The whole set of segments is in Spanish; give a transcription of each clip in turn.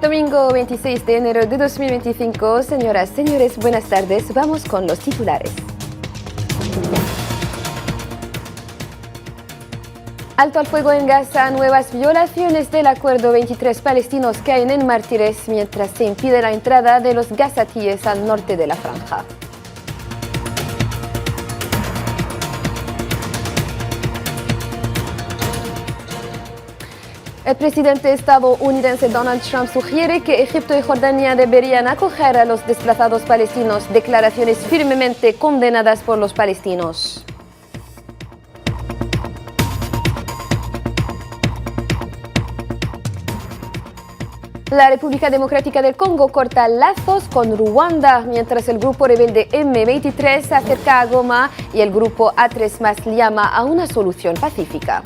Domingo 26 de enero de 2025. Señoras, señores, buenas tardes. Vamos con los titulares. Alto al fuego en Gaza, nuevas violaciones del acuerdo. 23 palestinos caen en mártires mientras se impide la entrada de los gazatíes al norte de la franja. El presidente estadounidense Donald Trump sugiere que Egipto y Jordania deberían acoger a los desplazados palestinos, declaraciones firmemente condenadas por los palestinos. La República Democrática del Congo corta lazos con Ruanda, mientras el grupo rebelde M23 se acerca a Goma y el grupo A3+ llama a una solución pacífica.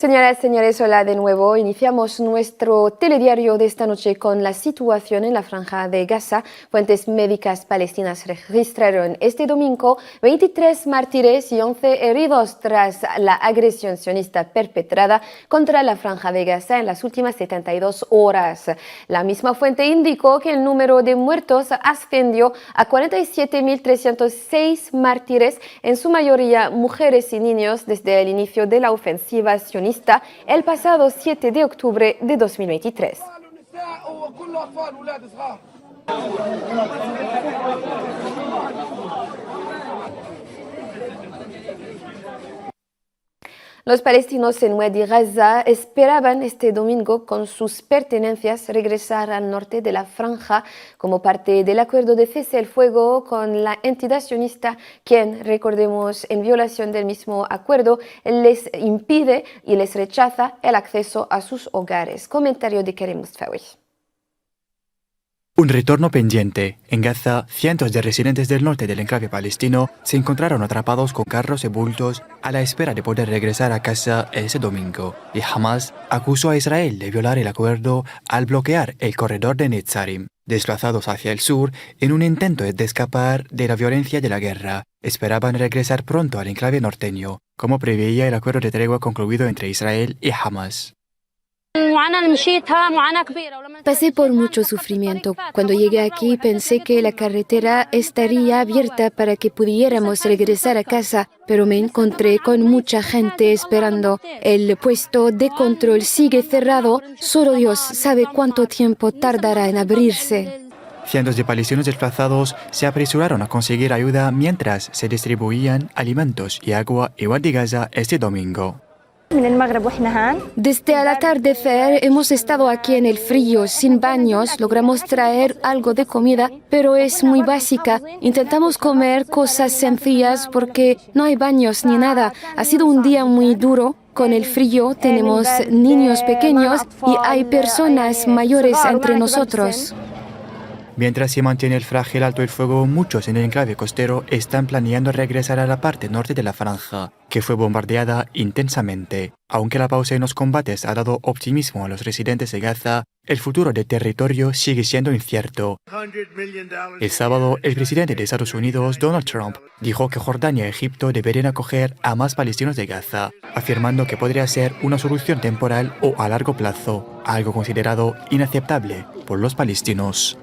Señoras, señores, hola de nuevo. Iniciamos nuestro telediario de esta noche con la situación en la franja de Gaza. Fuentes médicas palestinas registraron este domingo 23 mártires y 11 heridos tras la agresión sionista perpetrada contra la franja de Gaza en las últimas 72 horas. La misma fuente indicó que el número de muertos ascendió a 47.306 mártires, en su mayoría mujeres y niños, desde el inicio de la ofensiva sionista el pasado 7 de octubre de 2023. Los palestinos en Wadi Gaza esperaban este domingo con sus pertenencias regresar al norte de la franja como parte del acuerdo de cese el fuego con la entidad sionista, quien, recordemos, en violación del mismo acuerdo, les impide y les rechaza el acceso a sus hogares. Comentario de Kerem Mustafawi. Un retorno pendiente. En Gaza, cientos de residentes del norte del enclave palestino se encontraron atrapados con carros y bultos a la espera de poder regresar a casa ese domingo. Y Hamas acusó a Israel de violar el acuerdo al bloquear el corredor de Netzarim, desplazados hacia el sur en un intento de escapar de la violencia de la guerra. Esperaban regresar pronto al enclave norteño, como preveía el acuerdo de tregua concluido entre Israel y Hamas. Pasé por mucho sufrimiento. Cuando llegué aquí pensé que la carretera estaría abierta para que pudiéramos regresar a casa, pero me encontré con mucha gente esperando. El puesto de control sigue cerrado. Solo Dios sabe cuánto tiempo tardará en abrirse. Cientos de palestinos desplazados se apresuraron a conseguir ayuda mientras se distribuían alimentos y agua en Wadi Gaza este domingo. Desde el atardecer hemos estado aquí en el frío, sin baños. Logramos traer algo de comida, pero es muy básica. Intentamos comer cosas sencillas porque no hay baños ni nada. Ha sido un día muy duro. Con el frío tenemos niños pequeños y hay personas mayores entre nosotros. Mientras se mantiene el frágil alto el fuego, muchos en el enclave costero están planeando regresar a la parte norte de la franja, que fue bombardeada intensamente. Aunque la pausa en los combates ha dado optimismo a los residentes de Gaza, el futuro del territorio sigue siendo incierto. El sábado, el presidente de Estados Unidos, Donald Trump, dijo que Jordania y Egipto deberían acoger a más palestinos de Gaza, afirmando que podría ser una solución temporal o a largo plazo, algo considerado inaceptable por los palestinos.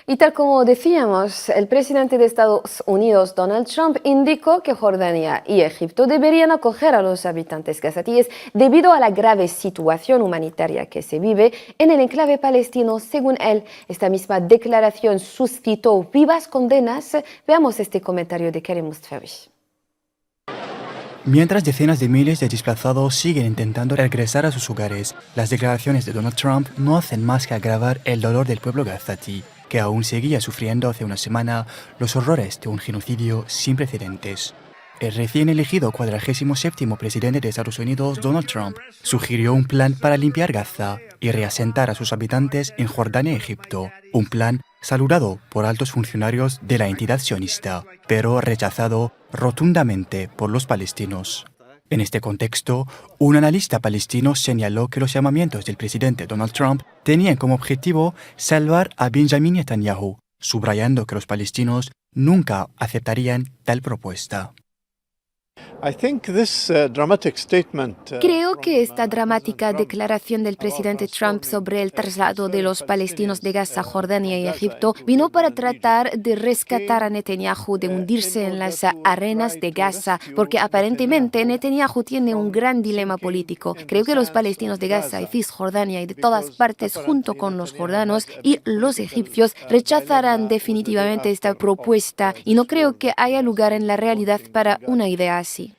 Y tal como decíamos, el presidente de Estados Unidos, Donald Trump, indicó que Jordania y Egipto deberían acoger a los habitantes gazatíes debido a la grave situación humanitaria que se vive en el enclave palestino. Según él, esta misma declaración suscitó vivas condenas. Veamos este comentario de Kerem Mustafawi. Mientras decenas de miles de desplazados siguen intentando regresar a sus hogares, las declaraciones de Donald Trump no hacen más que agravar el dolor del pueblo gazatí, que aún seguía sufriendo hace una semana los horrores de un genocidio sin precedentes. El recién elegido 47º presidente de Estados Unidos, Donald Trump, sugirió un plan para limpiar Gaza y reasentar a sus habitantes en Jordania y Egipto, un plan saludado por altos funcionarios de la entidad sionista, pero rechazado rotundamente por los palestinos. En este contexto, un analista palestino señaló que los llamamientos del presidente Donald Trump tenían como objetivo salvar a Benjamin Netanyahu, subrayando que los palestinos nunca aceptarían tal propuesta. Creo que esta dramática declaración del presidente Trump sobre el traslado de los palestinos de Gaza, Jordania y Egipto vino para tratar de rescatar a Netanyahu de hundirse en las arenas de Gaza, porque aparentemente Netanyahu tiene un gran dilema político. Creo que los palestinos de Gaza y Cisjordania y de todas partes, junto con los jordanos y los egipcios, rechazarán definitivamente esta propuesta y no creo que haya lugar en la realidad para una idea así.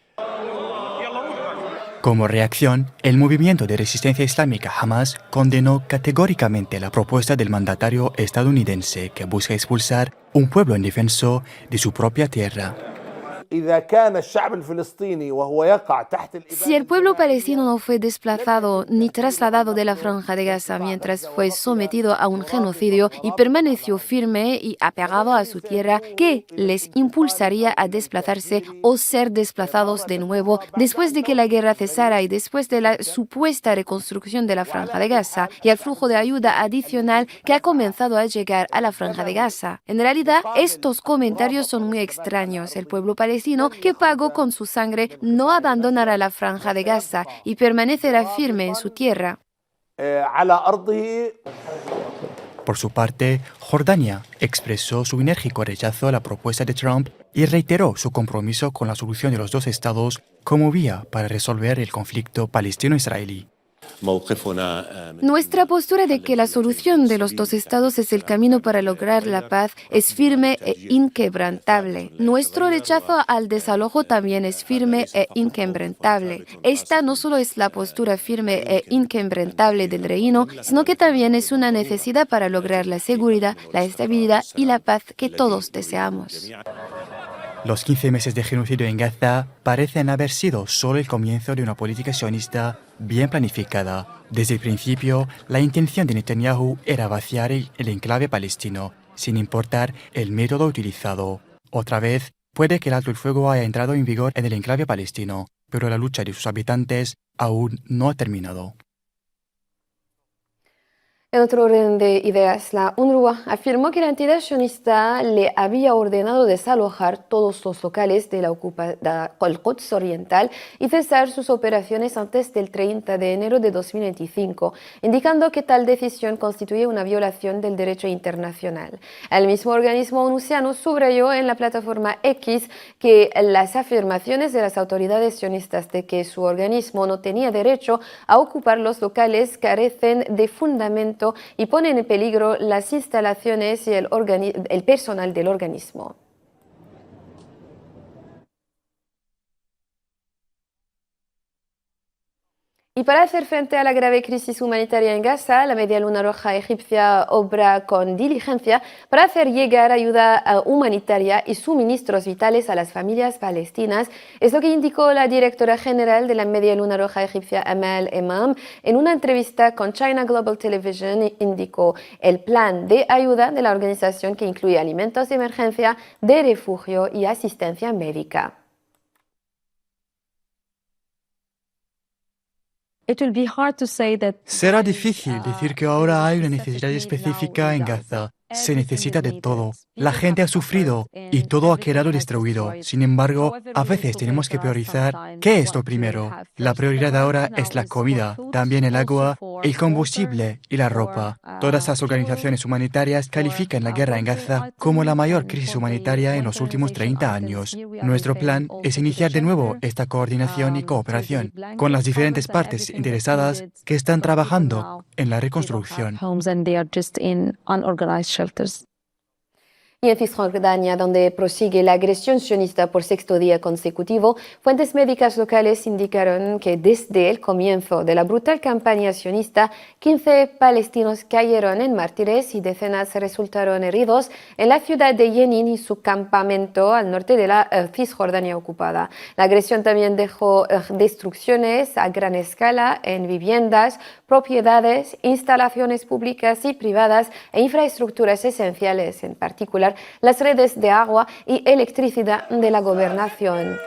Como reacción, el movimiento de resistencia islámica Hamas condenó categóricamente la propuesta del mandatario estadounidense que busca expulsar un pueblo indefenso de su propia tierra. Si el pueblo palestino no fue desplazado ni trasladado de la Franja de Gaza mientras fue sometido a un genocidio y permaneció firme y apegado a su tierra, ¿qué les impulsaría a desplazarse o ser desplazados de nuevo después de que la guerra cesara y después de la supuesta reconstrucción de la Franja de Gaza y el flujo de ayuda adicional que ha comenzado a llegar a la Franja de Gaza? En realidad, estos comentarios son muy extraños. El pueblo palestino que pagó con su sangre no abandonará la Franja de Gaza y permanecerá firme en su tierra. Por su parte, Jordania expresó su enérgico rechazo a la propuesta de Trump y reiteró su compromiso con la solución de los dos estados como vía para resolver el conflicto palestino-israelí. Nuestra postura de que la solución de los dos estados es el camino para lograr la paz es firme e inquebrantable. Nuestro rechazo al desalojo también es firme e inquebrantable. Esta no solo es la postura firme e inquebrantable del reino, sino que también es una necesidad para lograr la seguridad, la estabilidad y la paz que todos deseamos. Los 15 meses de genocidio en Gaza parecen haber sido solo el comienzo de una política sionista bien planificada. Desde el principio, la intención de Netanyahu era vaciar el enclave palestino, sin importar el método utilizado. Otra vez, puede que el alto el fuego haya entrado en vigor en el enclave palestino, pero la lucha de sus habitantes aún no ha terminado. En otro orden de ideas, la UNRWA afirmó que la entidad sionista le había ordenado desalojar todos los locales de la ocupada Al-Quds Oriental y cesar sus operaciones antes del 30 de enero de 2025, indicando que tal decisión constituye una violación del derecho internacional. El mismo organismo onusiano subrayó en la plataforma X que las afirmaciones de las autoridades sionistas de que su organismo no tenía derecho a ocupar los locales carecen de fundamento y ponen en peligro las instalaciones y el personal del organismo. Y para hacer frente a la grave crisis humanitaria en Gaza, la Media Luna Roja egipcia obra con diligencia para hacer llegar ayuda humanitaria y suministros vitales a las familias palestinas. Es lo que indicó la directora general de la Media Luna Roja egipcia, Amal Emam. En una entrevista con China Global Television, indicó el plan de ayuda de la organización que incluye alimentos de emergencia, de refugio y asistencia médica. Será difícil decir que ahora hay una necesidad específica en Gaza. Se necesita de todo. La gente ha sufrido y todo ha quedado destruido. Sin embargo, a veces tenemos que priorizar qué es lo primero. La prioridad ahora es la comida, también el agua, el combustible y la ropa. Todas las organizaciones humanitarias califican la guerra en Gaza como la mayor crisis humanitaria en los últimos 30 años. Nuestro plan es iniciar de nuevo esta coordinación y cooperación con las diferentes partes interesadas que están trabajando en la reconstrucción. Y en Cisjordania, donde prosigue la agresión sionista por sexto día consecutivo, fuentes médicas locales indicaron que desde el comienzo de la brutal campaña sionista, 15 palestinos cayeron en mártires y decenas resultaron heridos en la ciudad de Jenin y su campamento al norte de la Cisjordania ocupada. La agresión también dejó destrucciones a gran escala en viviendas, propiedades, instalaciones públicas y privadas e infraestructuras esenciales, en particular las redes de agua y electricidad de la gobernación.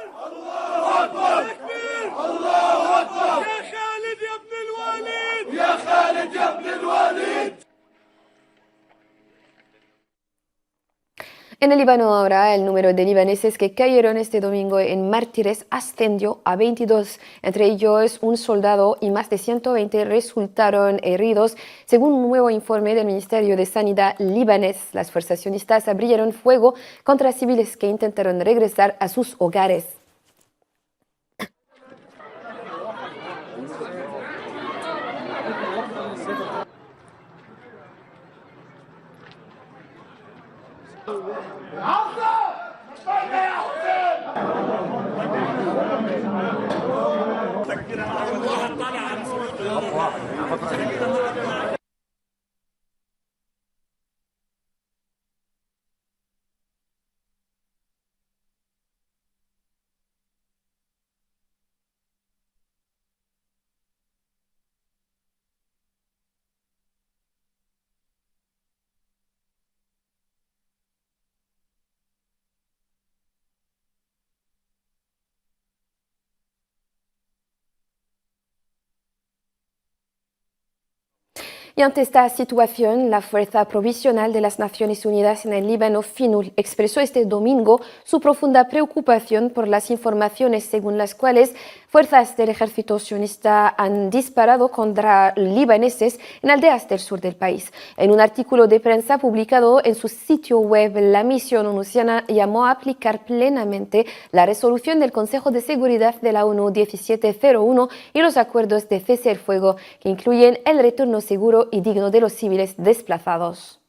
En el Líbano ahora, el número de libaneses que cayeron este domingo en mártires ascendió a 22. Entre ellos, un soldado y más de 120 resultaron heridos. Según un nuevo informe del Ministerio de Sanidad libanés, las fuerzas sionistas abrieron fuego contra civiles que intentaron regresar a sus hogares. Y ante esta situación, la Fuerza Provisional de las Naciones Unidas en el Líbano, FINUL, expresó este domingo su profunda preocupación por las informaciones según las cuales fuerzas del ejército sionista han disparado contra libaneses en aldeas del sur del país. En un artículo de prensa publicado en su sitio web, la misión onusiana llamó a aplicar plenamente la resolución del Consejo de Seguridad de la ONU 1701 y los acuerdos de cese el fuego, que incluyen el retorno seguro y digno de los civiles desplazados.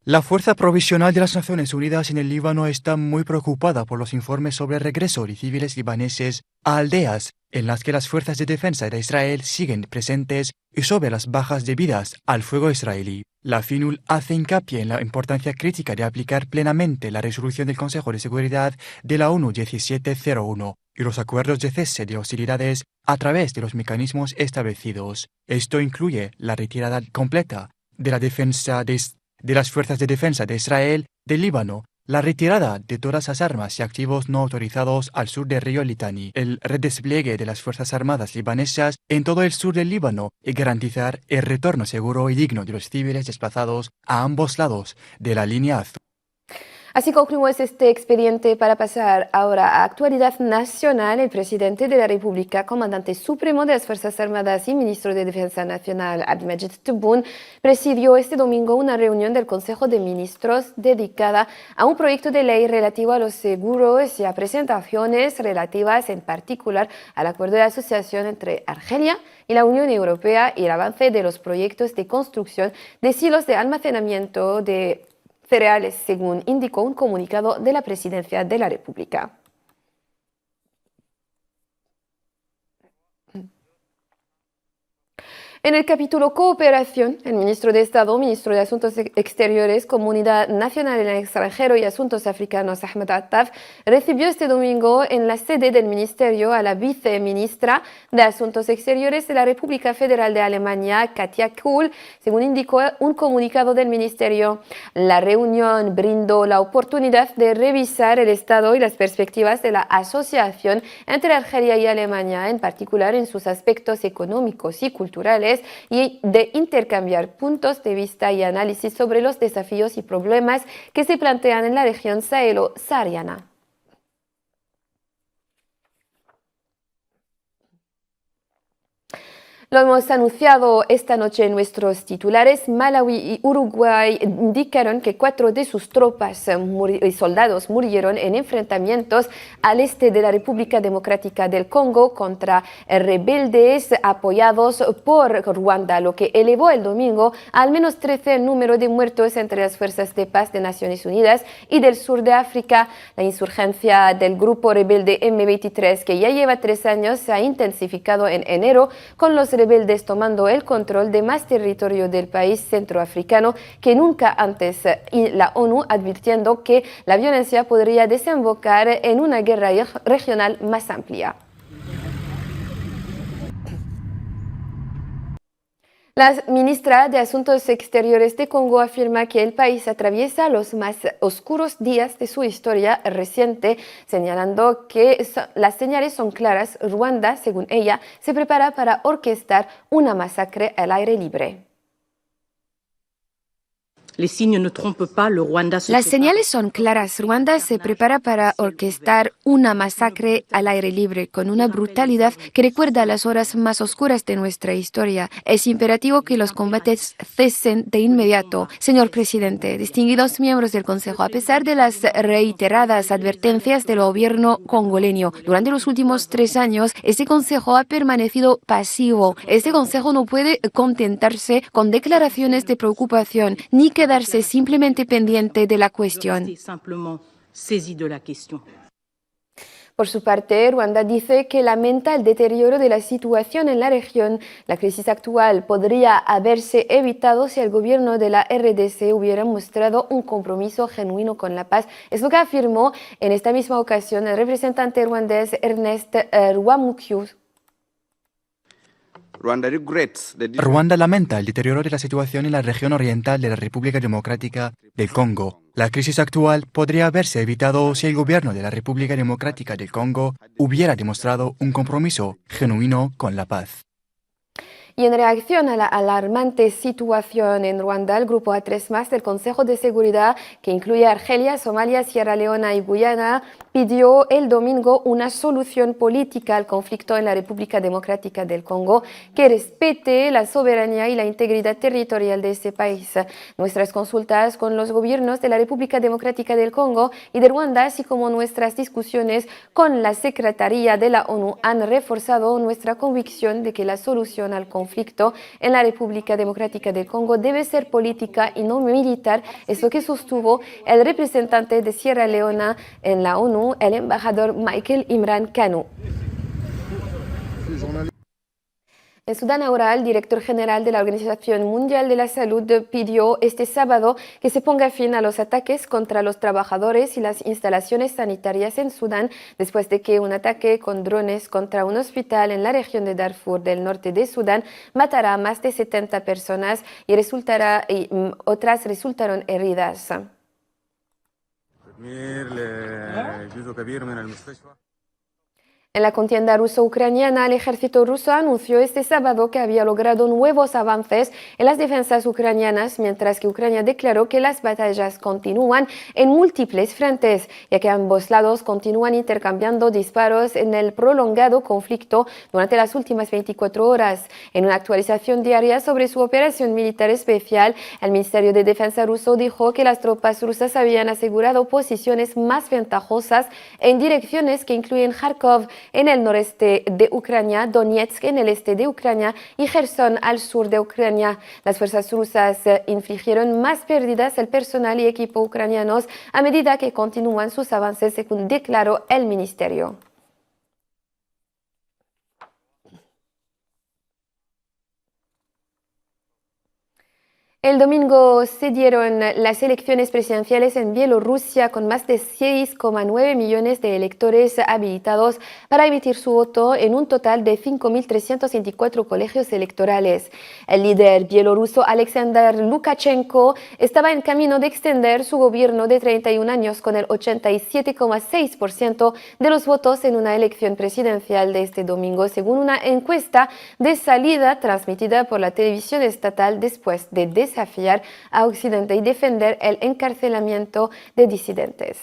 La Fuerza Provisional de las Naciones Unidas en el Líbano está muy preocupada por los informes sobre el regreso de civiles libaneses a aldeas en las que las fuerzas de defensa de Israel siguen presentes y sobre las bajas debidas al fuego israelí. La FINUL hace hincapié en la importancia crítica de aplicar plenamente la resolución del Consejo de Seguridad de la ONU 1701 y los acuerdos de cese de hostilidades a través de los mecanismos establecidos. Esto incluye la retirada completa de la defensa de las fuerzas de defensa de Israel del Líbano, la retirada de todas las armas y activos no autorizados al sur del río Litani, el redespliegue de las Fuerzas Armadas libanesas en todo el sur del Líbano y garantizar el retorno seguro y digno de los civiles desplazados a ambos lados de la línea azul. Así concluimos este expediente para pasar ahora a actualidad nacional. El presidente de la República, comandante supremo de las Fuerzas Armadas y ministro de Defensa Nacional, Abdelmajid Tebboune, presidió este domingo una reunión del Consejo de Ministros dedicada a un proyecto de ley relativo a los seguros y a presentaciones relativas en particular al acuerdo de asociación entre Argelia y la Unión Europea y el avance de los proyectos de construcción de silos de almacenamiento de cereales, según indicó un comunicado de la Presidencia de la República. En el capítulo Cooperación, el ministro de Estado, ministro de Asuntos Exteriores, Comunidad Nacional en el Extranjero y Asuntos Africanos, Ahmed Attaf, recibió este domingo en la sede del ministerio a la viceministra de Asuntos Exteriores de la República Federal de Alemania, Katja Kuhl, según indicó un comunicado del ministerio. La reunión brindó la oportunidad de revisar el estado y las perspectivas de la asociación entre Argelia y Alemania, en particular en sus aspectos económicos y culturales, y de intercambiar puntos de vista y análisis sobre los desafíos y problemas que se plantean en la región sahelo-sahariana. Lo hemos anunciado esta noche en nuestros titulares. Malawi y Uruguay indicaron que 4 de sus tropas y soldados murieron en enfrentamientos al este de la República Democrática del Congo contra rebeldes apoyados por Ruanda, lo que elevó el domingo a al menos 13 el número de muertos entre las fuerzas de paz de Naciones Unidas y del sur de África. La insurgencia del grupo rebelde M23, que ya lleva 3 años, se ha intensificado en enero, con los rebeldes tomando el control de más territorio del país centroafricano que nunca antes, y la ONU advirtiendo que la violencia podría desembocar en una guerra regional más amplia. La ministra de Asuntos Exteriores de Congo afirma que el país atraviesa los más oscuros días de su historia reciente, señalando que las señales son claras. Ruanda, según ella, se prepara para orquestar una masacre al aire libre. Las señales son claras. Ruanda se prepara para orquestar una masacre al aire libre con una brutalidad que recuerda las horas más oscuras de nuestra historia. Es imperativo que los combates cesen de inmediato. Señor presidente, distinguidos miembros del Consejo, a pesar de las reiteradas advertencias del gobierno congoleño, durante los últimos 3 años, este Consejo ha permanecido pasivo. Este Consejo no puede contentarse con declaraciones de preocupación ni quedarse simplemente pendiente de la cuestión. Por su parte, Ruanda dice que lamenta el deterioro de la situación en la región. La crisis actual podría haberse evitado si el gobierno de la RDC hubiera mostrado un compromiso genuino con la paz. Es lo que afirmó en esta misma ocasión el representante ruandés Ernest Rwamukwege. Ruanda lamenta el deterioro de la situación en la región oriental de la República Democrática del Congo. La crisis actual podría haberse evitado si el gobierno de la República Democrática del Congo hubiera demostrado un compromiso genuino con la paz. Y en reacción a la alarmante situación en Ruanda, el Grupo A3+ del Consejo de Seguridad, que incluye Argelia, Somalia, Sierra Leona y Guyana, pidió el domingo una solución política al conflicto en la República Democrática del Congo que respete la soberanía y la integridad territorial de ese país. Nuestras consultas con los gobiernos de la República Democrática del Congo y de Ruanda, así como nuestras discusiones con la Secretaría de la ONU, han reforzado nuestra convicción de que la solución al conflicto en la República Democrática del Congo debe ser política y no militar. Es lo que sostuvo el representante de Sierra Leona en la ONU, el embajador Michael Imran Kanu. En Sudán ahora, el director general de la Organización Mundial de la Salud pidió este sábado que se ponga fin a los ataques contra los trabajadores y las instalaciones sanitarias en Sudán después de que un ataque con drones contra un hospital en la región de Darfur del norte de Sudán matara a más de 70 personas y otras resultaron heridas. En la contienda ruso-ucraniana, el ejército ruso anunció este sábado que había logrado nuevos avances en las defensas ucranianas, mientras que Ucrania declaró que las batallas continúan en múltiples frentes, ya que ambos lados continúan intercambiando disparos en el prolongado conflicto durante las últimas 24 horas. En una actualización diaria sobre su operación militar especial, el Ministerio de Defensa ruso dijo que las tropas rusas habían asegurado posiciones más ventajosas en direcciones que incluyen Kharkov en el noreste de Ucrania, Donetsk en el este de Ucrania y Gerson al sur de Ucrania. Las fuerzas rusas infligieron más pérdidas al personal y equipo ucranianos a medida que continúan sus avances, según declaró el ministerio. El domingo se dieron las elecciones presidenciales en Bielorrusia con más de 6,9 millones de electores habilitados para emitir su voto en un total de 5.324 colegios electorales. El líder bielorruso Alexander Lukashenko estaba en camino de extender su gobierno de 31 años con el 87,6% de los votos en una elección presidencial de este domingo, según una encuesta de salida transmitida por la televisión estatal después de desafiar a Occidente y defender el encarcelamiento de disidentes.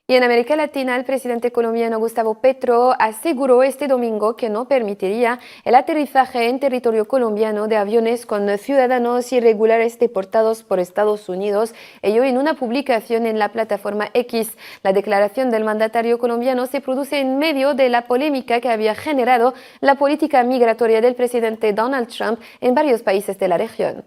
Y en América Latina, el presidente colombiano Gustavo Petro aseguró este domingo que no permitiría el aterrizaje en territorio colombiano de aviones con ciudadanos irregulares deportados por Estados Unidos, ello en una publicación en la plataforma X. La declaración del mandatario colombiano se produce en medio de la polémica que había generado la política migratoria del presidente Donald Trump en varios países de la región.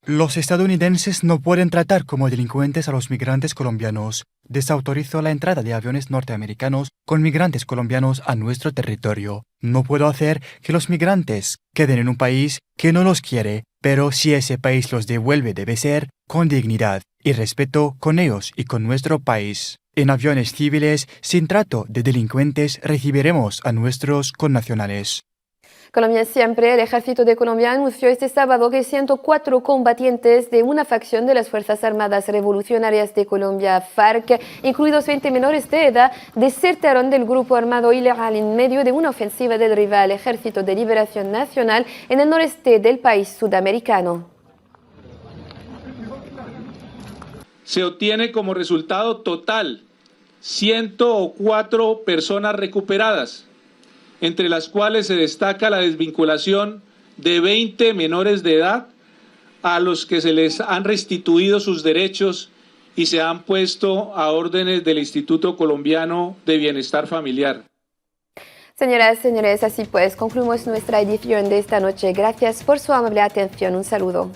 Los estadounidenses no pueden tratar como delincuentes a los migrantes colombianos. Desautorizó la entrada de aviones norteamericanos con migrantes colombianos a nuestro territorio. No puedo hacer que los migrantes queden en un país que no los quiere, pero si ese país los devuelve debe ser con dignidad y respeto con ellos y con nuestro país. En aviones civiles, sin trato de delincuentes, recibiremos a nuestros connacionales. Colombia siempre, el ejército de Colombia anunció este sábado que 104 combatientes de una facción de las Fuerzas Armadas Revolucionarias de Colombia, FARC, incluidos 20 menores de edad, desertaron del grupo armado ilegal en medio de una ofensiva del rival Ejército de Liberación Nacional en el noreste del país sudamericano. Se obtiene como resultado total 104 personas recuperadas, entre las cuales se destaca la desvinculación de 20 menores de edad a los que se les han restituido sus derechos y se han puesto a órdenes del Instituto Colombiano de Bienestar Familiar. Señoras y señores, así pues concluimos nuestra edición de esta noche. Gracias por su amable atención. Un saludo.